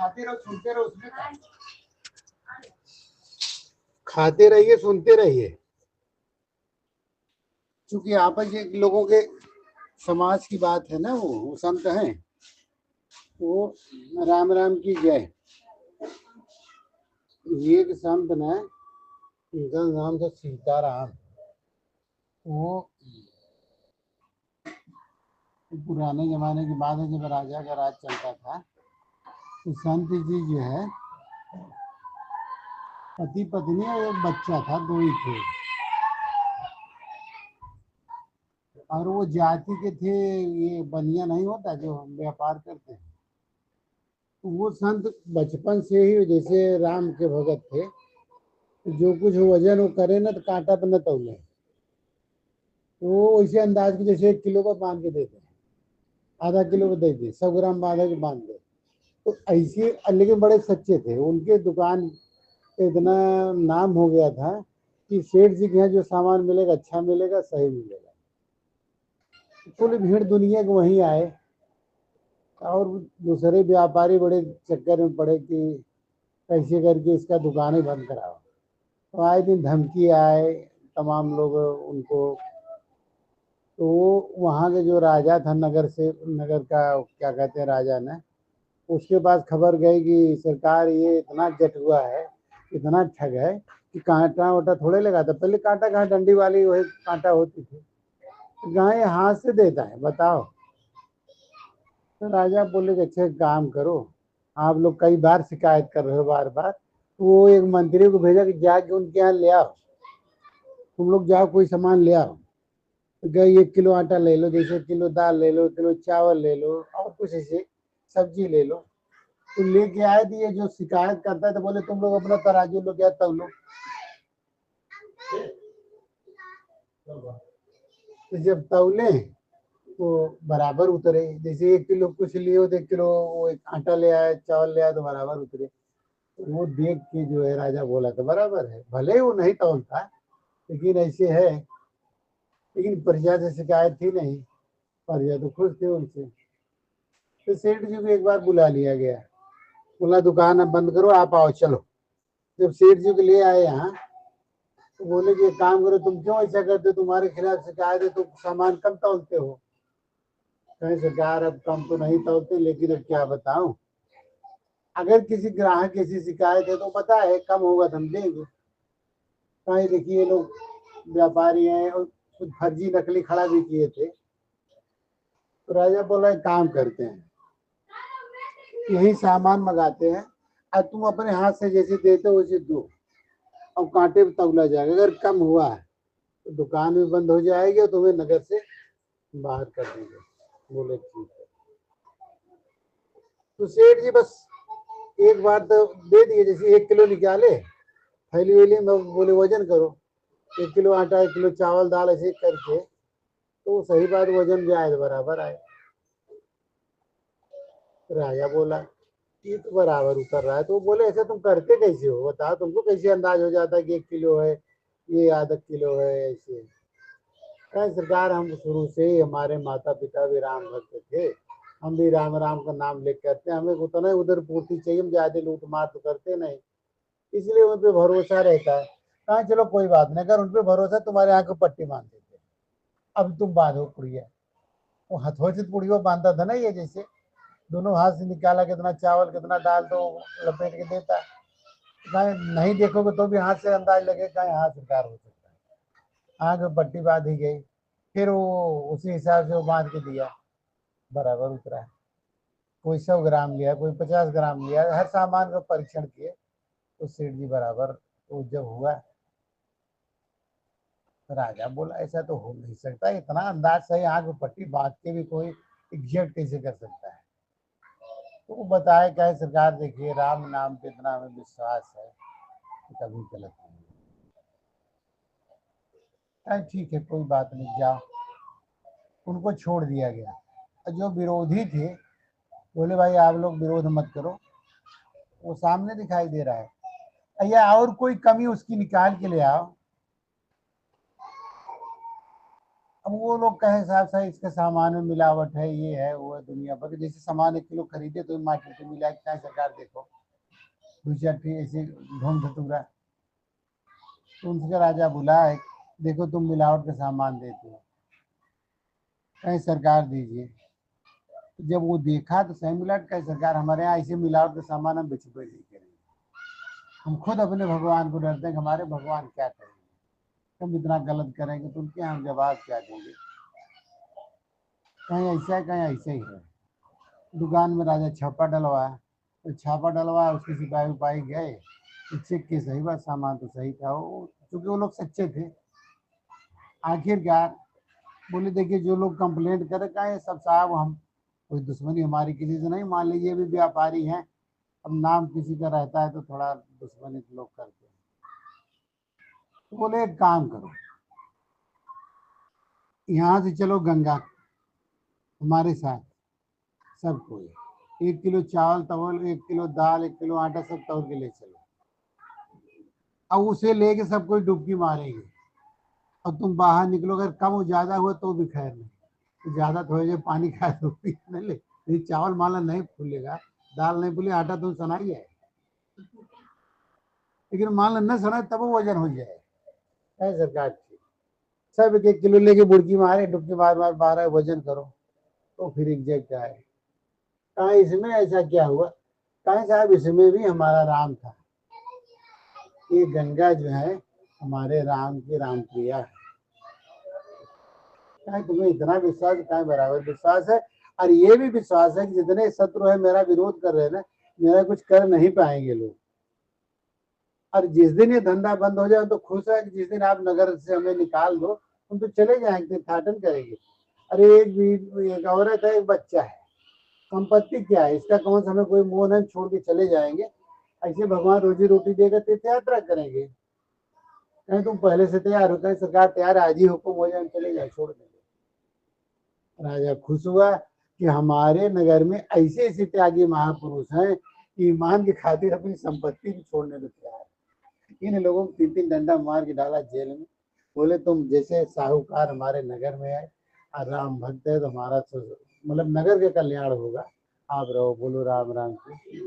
खाते रहो सुनते रहो, उसमें खाते रहिए सुनते रहिए। क्योंकि आपस के लोगों के समाज की बात है ना, वो संत हैं, वो राम राम की जय। ये एक संत ने, उनका नाम था सीताराम। वो पुराने जमाने की बात है, जब राजा का राज चलता था, तो संत जी जो है पति पत्नी और एक बच्चा था, दो ही थे। और वो जाति के थे, ये बनिया नहीं होता जो व्यापार करते हैं। तो वो संत बचपन से ही जैसे राम के भगत थे, जो कुछ वजन वो करे ना तो कांटा पर न तौले, वो इसी अंदाज के जैसे 1 किलो का बांध के देते हैं, आधा किलो का दे दे, 100 ग्राम आधा के बांध दे। तो ऐसे, लेकिन बड़े सच्चे थे। उनके दुकान इतना नाम हो गया था कि सेठ जी के यहाँ जो सामान मिलेगा अच्छा मिलेगा, सही मिलेगा। कुल भीड़ दुनिया के वहीं आए, और दूसरे व्यापारी बड़े चक्कर में पड़े कि कैसे करके इसका दुकान ही बंद कराओ। तो आए दिन धमकी आए तमाम लोग उनको। तो वहाँ के जो राजा था, नगर से, नगर का क्या कहते हैं राजा ने, उसके पास खबर गई कि सरकार ये इतना जट हुआ है, इतना ठग है कि कांटा वाटा थोड़े लगाता। पहले कांटा कहाँ, डंडी वाली वही कांटा होती थी, गाय हाथ से देता है, बताओ। तो राजा बोले कि अच्छा काम करो, आप लोग कई बार शिकायत कर रहे हो बार बार। वो एक मंत्री को भेजा कि जाके उनके यहाँ ले आओ, तुम लोग जाओ कोई सामान ले आओ। गए, 1 किलो आटा ले लो, जैसे किलो दाल ले लो, किलो चावल ले लो, और कुछ ऐसे सब्जी ले लो। तो लेके आए थे। ये जो शिकायत करता है तो बोले तुम लोग अपना तराजू लो, क्या तब लो। तो जब तौले तो बराबर उतरे। जैसे 1 किलो कुछ लिए हो तो 1 किलो वो एक आटा ले आए, चावल ले आए, तो बराबर उतरे। तो वो देख के जो है राजा बोला तो बराबर है, भले ही वो नहीं तौलता, लेकिन ऐसे है। लेकिन प्रजा से शिकायत थी नहीं, प्रजा तो खुश थे उनसे। तो सेठ जी को एक बार बुला लिया गया, बोला दुकान अब बंद करो, आप आओ चलो। जब सेठ जी को ले आए यहाँ, तो बोले कि एक काम करो, तुम क्यों ऐसा करते हो, तुम्हारे खिलाफ शिकायत है, तुम सामान कम तौलते हो। कहीं सरकार अब कम तो नहीं तौलते, लेकिन अब क्या बताऊं, अगर किसी ग्राहक की ऐसी शिकायत है तो पता है कम होगा तो हम देंगे। कहीं देखिए ये लोग व्यापारी हैं और कुछ फर्जी नकली खड़ा भी किए थे। तो राजा बोला एक काम करते हैं, यही सामान मंगाते हैं, और तुम अपने हाथ से जैसे देते हो वैसे दो, और कांटे पे तौला जाएगा। अगर कम हुआ है तो दुकान भी बंद हो जाएगी और तुम्हें नगर से बाहर कर देंगे। बोले ठीक है। तो सेठ जी बस एक बार तो दे दिए, जैसे 1 किलो निकाले थैली वैली में, बोले वजन करो, 1 किलो आटा, 1 किलो चावल दाल, ऐसे करके। तो सही बात, वजन जो आए तो बराबर आए। राजा बोला ये तो बराबर उतर रहा है। तो वो बोले ऐसा तुम करते कैसे हो, बताओ, तुमको कैसे अंदाज हो जाता है कि 1 किलो है, ये आधा किलो है। ऐसे कहे सरकार, हम शुरू से ही, हमारे माता पिता भी राम भक्त थे, हम भी राम राम का नाम लेके करते हैं, हमें उतना ही उधर पूर्ति चाहिए, हम ज्यादा लूट मार तो करते नहीं, इसलिए उन पे भरोसा रहता है। कहा चलो कोई बात नहीं, अगर उन पे भरोसा तुम्हारे यहाँ को पट्टी बांध देते, अब तुम बांधो पुड़िया। वो हथौड़ से पुड़िया बांधता था ना, ये जैसे दोनों हाथ से निकाला, कितना चावल कितना दाल, तो लपेट के देता। कहीं नहीं देखोगे तो भी हाथ से अंदाज लगे, कहीं हाथ सरकार हो सकता है। आँख में पट्टी बांधी गई, फिर वो उसी हिसाब से वो बांध के दिया, बराबर उतरा है। कोई 100 ग्राम लिया, कोई 50 ग्राम लिया, हर सामान का परीक्षण किए, तो सेठ जी बराबर। तो जब हुआ, राजा बोला ऐसा तो हो नहीं सकता, इतना अंदाज सही आंख में पट्टी बांध के भी कोई एग्जैक्ट कैसे कर सकता है। तो वो बताया क्या है, सरकार देखिए राम नाम पे इतना हमें विश्वास है कि कभी गलत नहीं। ठीक है कोई बात नहीं, जाओ। उनको छोड़ दिया गया। और जो विरोधी थे, बोले भाई आप लोग विरोध मत करो, वो सामने दिखाई दे रहा है, या और कोई कमी उसकी निकाल के ले आओ। अब वो लोग कहे साहब साहब इसके सामान में मिलावट है, ये है वो है, दुनिया भर के जैसे सामान 1 किलो खरीदे तो मार्केट में मिला क्या सरकार देखो दो चार फिर ऐसे ढोंग धतूरा। तो उनसे राजा बुला है, देखो तुम मिलावट का सामान देते हो, कहीं सरकार दीजिए। तो जब वो देखा तो सही मिलावट कहीं सरकार हमारे यहाँ ऐसे मिलावट का सामान हम बेच नहीं करेंगे। हम खुद अपने भगवान को डरते हैं कि हमारे भगवान क्या करेंगे, हम इतना गलत करेंगे तो उनके हम जवाब क्या देंगे। कहीं ऐसा है कहीं ऐसा ही है। दुकान में राजा छापा डलवाया, तो छापा डलवाया उसके सिपाही उपाही गए तो चेक के सही बात सामान तो सही था, वो क्योंकि वो लोग सच्चे थे। आखिरकार बोले देखिए जो लोग कंप्लेंट करे कहा सब साहब हम कोई दुश्मनी हमारी किसी से नहीं, मान लीजिए भी व्यापारी हैं, अब नाम किसी का रहता है तो थोड़ा दुश्मनी लोग करते हैं। तो बोले एक काम करो, यहाँ से चलो गंगा हमारे साथ सब कोई 1 किलो चावल तवल 1 किलो दाल 1 किलो आटा सब तौल के ले चलो। अब उसे लेके सब कोई डुबकी मारेंगे और तुम बाहर निकलो, अगर कम हो ज्यादा हुआ तो भी खैर नहीं, तो ज्यादा थोड़े जो पानी खाए तो नहीं ले, नहीं चावल माला नहीं फूलेगा, दाल नहीं फूले, आटा तो सना ही है, लेकिन मान लो न सना तब वो वजन हो जाए। है सरकार की सब 1 1 किलो लेके बुड़की मारे डुबकी मार मार बारह वजन करो तो फिर एग्जैक्ट आए। कहा इसमें ऐसा क्या हुआ, कहा साहब इसमें भी हमारा राम था, ये गंगा जो है हमारे राम की राम प्रिया है। कहा तुम्हें इतना विश्वास, कहा बराबर विश्वास है, और ये भी विश्वास है कि जितने शत्रु है मेरा विरोध कर रहे हैं ना, मेरा कुछ कर नहीं पाएंगे लोग। और जिस दिन ये धंधा बंद हो जाए तो खुश है कि जिस दिन आप नगर से हमें निकाल दो हम तो चले जाएंगे, थाटन करेंगे। अरे एक औरत है एक बच्चा है, संपत्ति क्या है इसका, कौन सा हमें कोई मोह नहीं, छोड़ के चले जाएंगे। ऐसे भगवान रोजी रोटी देगा तीर्थ यात्रा करेंगे। कहीं तुम पहले से तैयार हो, कहीं सरकार तैयार आज ही हुक्म हो जाए चले जाए छोड़ देंगे। राजा खुश हुआ कि हमारे नगर में ऐसे ऐसे त्यागी महापुरुष हैं कि ईमान की खातिर अपनी संपत्ति भी छोड़ने को तैयार है। इन लोगों को 3 3 डंडा मार के डाला जेल में। बोले तुम जैसे साहूकार हमारे नगर में है और राम भक्त है तो हमारा मतलब नगर के कल्याण होगा, आप रहो, बोलो राम राम की।